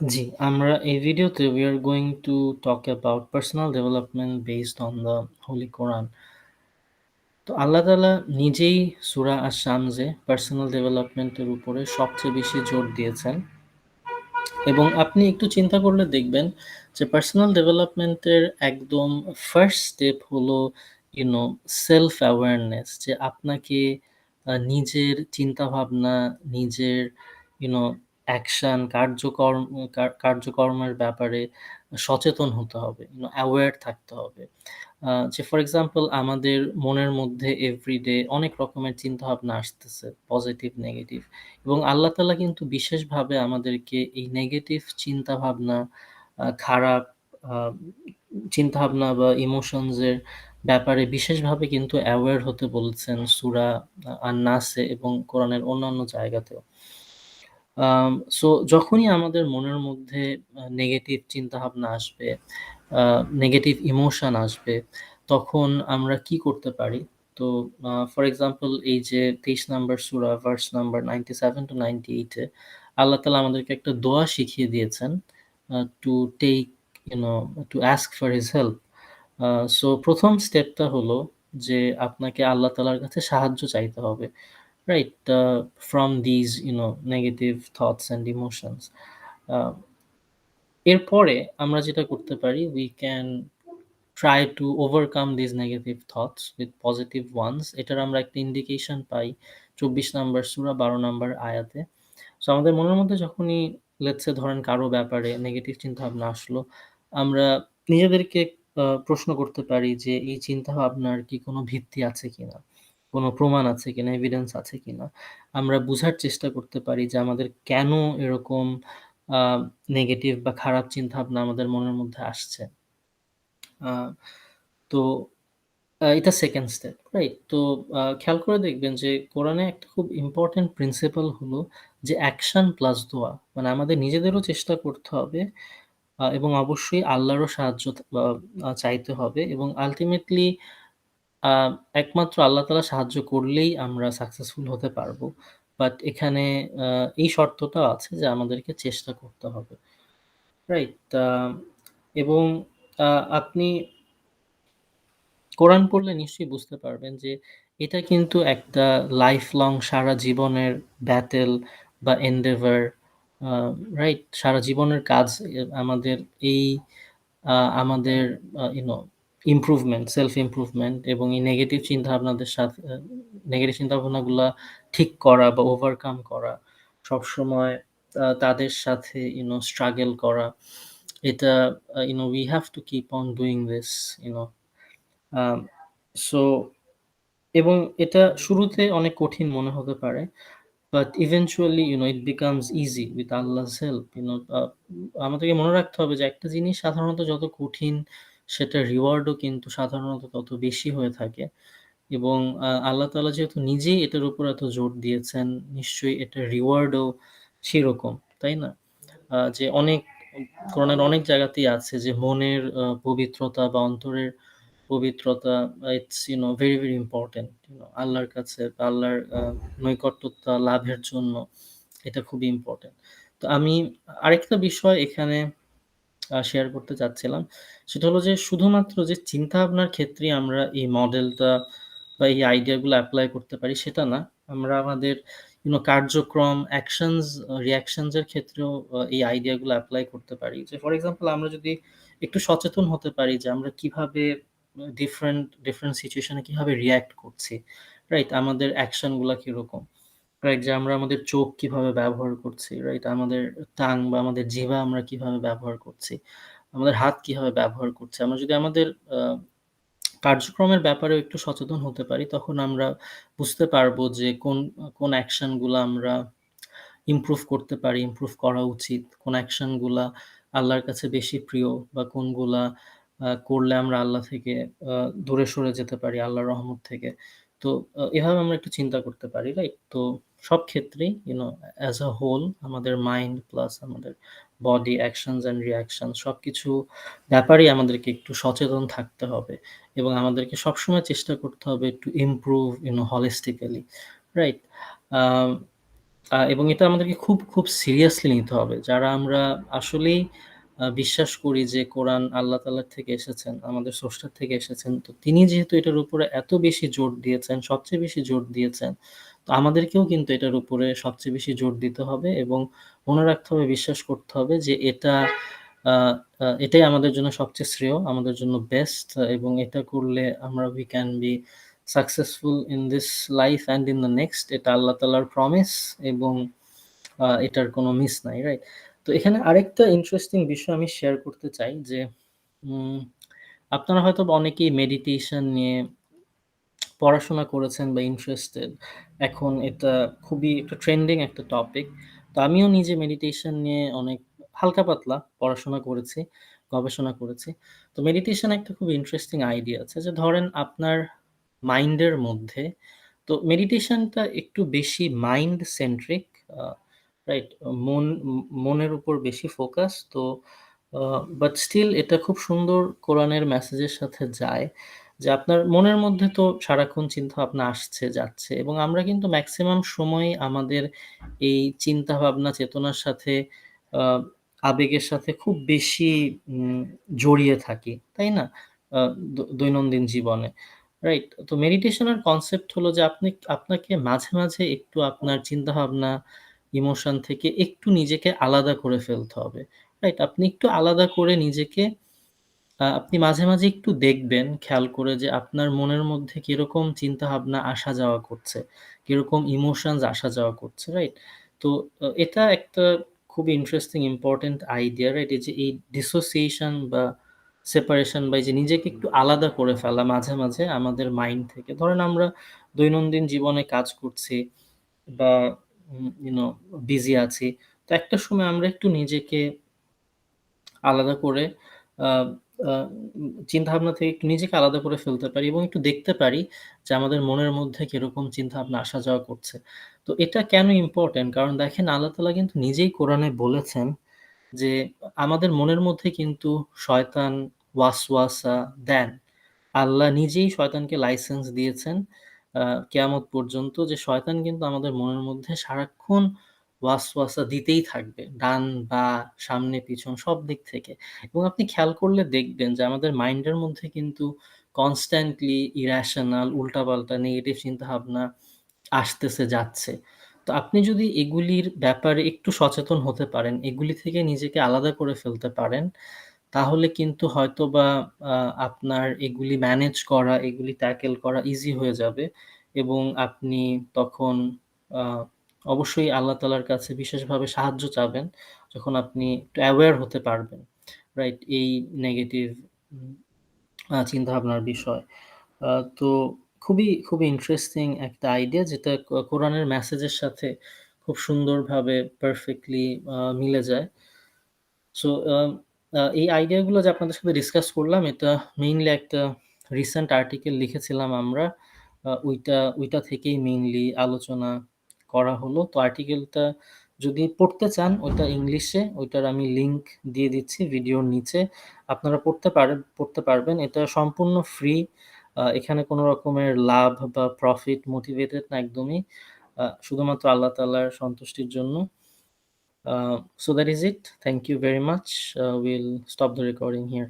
জি, আমরা এই ভিডিওতে we are going to talk about personal development based on the Holy Quran. তো আল্লাহ তাআলা নিজেই সূরা আশ-শামসে পার্সোনাল ডেভেলপমেন্ট এর উপরে সবচেয়ে বেশি জোর দিয়েছেন এবং আপনি একটু চিন্তা করলে দেখবেন যে পার্সোনাল ডেভেলপমেন্ট এর একদম ফার্স্ট স্টেপ হলো ইউ নো সেলফ অ্যাওয়ারনেস যে আপনাকে নিজের চিন্তাভাবনা, নিজের ইউ নো অ্যাকশন কার্যকর্মের ব্যাপারে সচেতন হতে হবে। অ্যাওয়ার থাকতে হবে। যে ফর এক্সাম্পল আমাদের মনের মধ্যে এভরিডে অনেক রকমের চিন্তাভাবনা আসতেছে, পজিটিভ, নেগেটিভ এবং আল্লাহ তাআলা কিন্তু বিশেষভাবে আমাদেরকে এই নেগেটিভ চিন্তাভাবনা, খারাপ আ চিন্তাভাবনা বা ইমোশনস এর ব্যাপারে বিশেষভাবে কিন্তু অ্যাওয়ার হতে বলেছেন সূরা আন-নাসে এবং কোরআনের অন্যান্য জায়গাতেও। সো যখনই আমাদের মনের মধ্যে নেগেটিভ চিন্তাভাবনা আসবে, আ নেগেটিভ ইমোশন আসবে, তখন আমরা কি করতে পারি? তো ফর এক্সাম্পল এই যে ২৩ নাম্বার সূরা ভার্স নাম্বার 97-98 এ আল্লাহ তাআলা আমাদেরকে একটা দোয়া শিখিয়ে দিয়েছেন to take you know to ask for his help. Uh so ১ম স্টেপটা হলো যে আপনাকে আল্লাহ তাআলার কাছে সাহায্য চাইতে হবে। Right, from these, negative thoughts and emotions. আ এরপরে আমরা যেটা করতে পারি, we can try to overcome these negative thoughts with positive ones. এটার আমরা একটা ইন্ডিকেশন পাই ২৪ নাম্বার সূরা ১২ নাম্বার আয়াতে। সো আমাদের মনের মধ্যে যখনই লেটস সে ধরেন কারো ব্যাপারে নেগেটিভ চিন্তাভাবনা আসলো, আমরা নিজেদেরকে প্রশ্ন করতে পারি যে এই চিন্তাভাবনার কি কোনো ভিত্তি আছে কিনা? কোনো প্রমাণ আছে কিনা? এভিডেন্স আছে কিনা? আমরা বুঝার চেষ্টা করতে পারি যে আমাদের কেন এরকম আ নেগেটিভ বা খারাপ চিন্তাভাবনা আমাদের মনের মধ্যে আসছে। আ তো এটা 2nd স্টেপ, রাইট? তো খেয়াল করে দেখবেন যে কোরআনে একটা খুব ইম্পোর্টেন্ট প্রিন্সিপাল হলো যে অ্যাকশন প্লাস দোয়া। মানে আমাদের নিজেদেরও চেষ্টা করতে হবে এবং অবশ্যই আল্লাহরও সাহায্য চাইতে হবে এবং আল্টিমেটলি আ একমাত্র আল্লাহ তাআলা সাহায্য করলেই আমরা সাকসেসফুল হতে পারবো। বাট এখানে আ এই শর্তটাও আছে যে আমাদেরকে চেষ্টা করতে হবে। রাইট? এবং আ আপনি কোরআন পড়লে নিশ্চয়ই বুঝতে পারবেন যে এটা কিন্তু একটা লাইফ লং সারা জীবনের ব্যাটেল বা এন্ডেভার, আ রাইট? সারা জীবনের কাজ আমাদের এই আমাদের you know improvement, self improvement এবং এই নেগেটিভ চিন্তাভাবনাদের সাথে নেগেটিভ চিন্তাভাবনাগুলা ঠিক করা বা ওভারকাম করা, সবসময় তাদের সাথে স্ট্রাগল করা। এটা we have to keep on doing this, you know um so এবং এটা শুরুতে অনেক কঠিন মনে হতে পারে। But eventually it becomes easy with Allah's help. আমাদেরকে মনে রাখতে হবে যে একটা জিনিস সাধারণত যত কঠিন সেটার রিওয়ার্ড ও কিন্তু সাধারণত তত বেশি হয়ে থাকে। এবং আল্লাহ তাআলা যেহেতু নিজেই এটার উপর এত জোর দিয়েছেন, নিশ্চয়ই এটার রিওয়ার্ড ও সেরকম, তাই না? যে অনেক কোরআনের অনেক জায়গাতেই আছে যে মনের পবিত্রতা বা অন্তরের পবিত্রতা ইটস ভেরি, ভেরি ইম্পোর্টেন্ট। আল্লাহর কাছে বা আল্লাহর নৈকট্যতা লাভের জন্য এটা খুবই ইম্পোর্টেন্ট। তো আমি আরেকটা বিষয় এখানে শেয়ার করতে চাচ্ছিলাম। সেটা হলো যে শুধুমাত্র যে চিন্তাভাবনার ক্ষেত্রেই আমরা এই মডেলটা বা এই আইডিয়া গুলো এপ্লাই করতে পারি সেটা না। আমরা আমাদের কার্যক্রম, অ্যাকশনস, রিঅ্যাকশনস এর ক্ষেত্রেও এই আইডিয়া গুলো এপ্লাই করতে পারি। যে ফর এক্সাম্পল আমরা যদি একটু সচেতন হতে পারি যে আমরা কিভাবে ডিফারেন্ট সিচুয়েশন এ কিভাবে রিঅ্যাক্ট করছি। রাইট? আমাদের অ্যাকশন গুলা কিরকম? রাইট? যে আমরা আমাদের চোখ কিভাবে ব্যবহার করছি, রাইট? আমাদের টাং বা আমাদের জিহ্বা আমরা কিভাবে ব্যবহার করছি, আমাদের হাত কিভাবে ব্যবহার করছি। আমরা যদি আমাদের আ কার্যক্রমের ব্যাপারেও একটু সচেতন হতে পারি, তখন আমরা বুঝতে পারবো যে কোন অ্যাকশন গুলা আমরা ইমপ্রুভ করতে পারি, ইমপ্রুভ করা উচিত। কোন অ্যাকশন গুলা আল্লাহর কাছে বেশি প্রিয় বা কোনগুলা করলে আমরা আল্লাহ থেকে আ দূরে সরে যেতে পারি, আল্লাহর রহমত থেকে। তো এভাবে আমরা একটু চিন্তা করতে পারি, রাইট? তো সব ক্ষেত্রেই অ্যাজ আ হোল আমাদের মাইন্ড প্লাস আমাদের বডি অ্যাকশনস অ্যান্ড রিঅ্যাকশনস সবকিছু ব্যাপারেই আমাদেরকে একটু সচেতন থাকতে হবে এবং আমাদেরকে সবসময় চেষ্টা করতে হবে টু ইমপ্রুভ holistically, রাইট? আ এবং এটা আমাদেরকে খুব সিরিয়াসলি নিতে হবে। যারা আমরা আসলেই বিশ্বাস করি যে কোরআন আল্লাহ তাআলার থেকে এসেছেন, আমাদের স্রষ্টার থেকে এসেছেন। তো তিনি যেহেতু এটার উপরে এত বেশি জোর দিয়েছেন, সবচেয়ে বেশি জোর দিয়েছেন, তো আমাদেরকেও কিন্তু এটার উপরে সবচেয়ে বেশি জোর দিতে হবে এবং মনে রাখতে হবে, বিশ্বাস করতে হবে যে এটা আ আ এটাই আমাদের জন্য সবচেয়ে শ্রেয়, আমাদের জন্য বেস্ট এবং এটা করলে আমরা we can be successful in this life and in the next. এটা আল্লাহ তাআলার প্রমিস এবং এটার কোনো মিস নাই, রাইট? তো এখানে আরেকটা ইন্টারেস্টিং বিষয় আমি শেয়ার করতে চাই যে, উম আপনারা হয়তোবা অনেকেই মেডিটেশন নিয়ে পড়াশোনা করেছেন বা ইন্টারেস্টেড। এখন এটা খুবই একটা ট্রেন্ডিং একটা টপিক। তো আমিও নিজে মেডিটেশন নিয়ে অনেক হালকা পাতলা পড়াশোনা করেছি, গবেষণা করেছি। তো মেডিটেশন একটা খুব ইন্টারেস্টিং আইডিয়া আছে যে ধরেন আপনার মাইন্ডের মধ্যে তো মেডিটেশনটা একটু বেশি মাইন্ড সেন্ট্রিক আ রাইট? মনের উপর বেশি ফোকাস তো আ বাট স্টিল এটা খুব সুন্দর কোরআনের মেসেজের সাথে যায়। যে আপনার মনের মধ্যে তো সারাক্ষণ চিন্তাভাবনা আসছে, যাচ্ছে এবং আমরা কিন্তু মেক্সিমাম সময়ই আমাদের এই চিন্তাভাবনা, চেতনার সাথে আ আবেগের সাথে খুব বেশি জড়িয়ে থাকি, তাই না? আ দৈনন্দিন জীবনে, রাইট? তো মেডিটেশনের কনসেপ্ট হলো যে আপনাকে মাঝে মাঝে একটু আপনার চিন্তাভাবনা, ইমোশন থেকে একটু নিজেকে আলাদা করে ফেলতে হবে, রাইট? আপনি একটু আলাদা করে নিজেকে আপনি মাঝে মাঝে একটু দেখবেন খেয়াল করে যে আপনার মনের মধ্যে কিরকম চিন্তাভাবনা আসা যাওয়া করছে, কিরকম ইমোশনস আসা যাওয়া করছে, রাইট? তো এটা একটা খুবই ইন্টারেস্টিং ইম্পোর্টেন্ট আইডিয়া, রাইট? এই যে এই ডিসোসিয়েশন বা সেপারেশন বা এই যে নিজেকে একটু আলাদা করে ফেলা মাঝে মাঝে আমাদের মাইন্ড থেকে। ধরেন আমরা দৈনন্দিন জীবনে কাজ করছি বা ইউ নো বিজি আছি। তো একটা সময় আমরা একটু নিজেকে আলাদা করে আ আ চিন্তাভাবনা থেকে একটু নিজেকে আলাদা করে ফেলতে পারি এবং একটু দেখতে পারি যে আমাদের মনের মধ্যে কিরকম চিন্তাভাবনা আসা যাওয়া করছে। তো এটা কেন ইম্পোর্টেন্ট? কারণ দেখেন আল্লাহ তাআলা কিন্তু নিজেই কোরআনে বলেছেন যে আমাদের মনের মধ্যে কিন্তু শয়তান ওয়াসওয়াসা দেন। আল্লাহ নিজেই শয়তানকে লাইসেন্স দিয়েছেন আ কিয়ামত পর্যন্ত যে শয়তান কিন্তু আমাদের মনের মধ্যে সারাক্ষণ ওয়াসওয়াসা দিতেই থাকবে। ডান, বাঁ, সামনে পিছন সব দিক থেকে। এবং আপনি খেয়াল করলে দেখবেন যে আমাদের মাইন্ডের মধ্যে কিন্তু কনস্ট্যান্টলি irrational উল্টাপাল্টা নেগেটিভ চিন্তাভাবনা আসতেছে, যাচ্ছে। তো আপনি যদি এগুলির ব্যাপারে একটু সচেতন হতে পারেন, এগুলি থেকে নিজেকে আলাদা করে ফেলতে পারেন, তাহলে কিন্তু হয়তোবা আ আপনার এগুলি ম্যানেজ করা, এগুলি ট্যাকেল করা ইজি হয়ে যাবে এবং আপনি তখন আ অবশ্যই আল্লাহ তাআলার কাছে বিশেষভাবে সাহায্য চাবেন, যখন আপনি একটু অ্যাওয়ার হতে পারবেন, রাইট? এই নেগেটিভ উম চিন্তাভাবনার বিষয়। আ তো খুবই ইন্টারেস্টিং একটা আইডিয়া যেটা কোরআনের মেসেজের সাথে খুব সুন্দরভাবে পারফেক্টলি মিলে যায়। সো এই আইডিয়া গুলো যে আপনাদের সাথে ডিসকাস করলাম এটা মেইনলি একটা রিসেন্ট আর্টিকেল লিখেছিলাম আমরা। ওইটা থেকেই মেইনলি আলোচনা করা হলো। তো আর্টিকেলটা যদি পড়তে চান ওইটা ইংলিশে, ওইটার আমি লিংক দিয়ে দিচ্ছি ভিডিওর নিচে। আপনারা পড়তে পারবেন। এটা সম্পূর্ণ ফ্রি। এখানে কোন রকমের লাভ বা প্রফিট মোটিভেটেড না একদমই। শুধুমাত্র আল্লাহ তাআলার সন্তুষ্টির জন্য। So that is it. Thank you very much. We'll stop the recording here.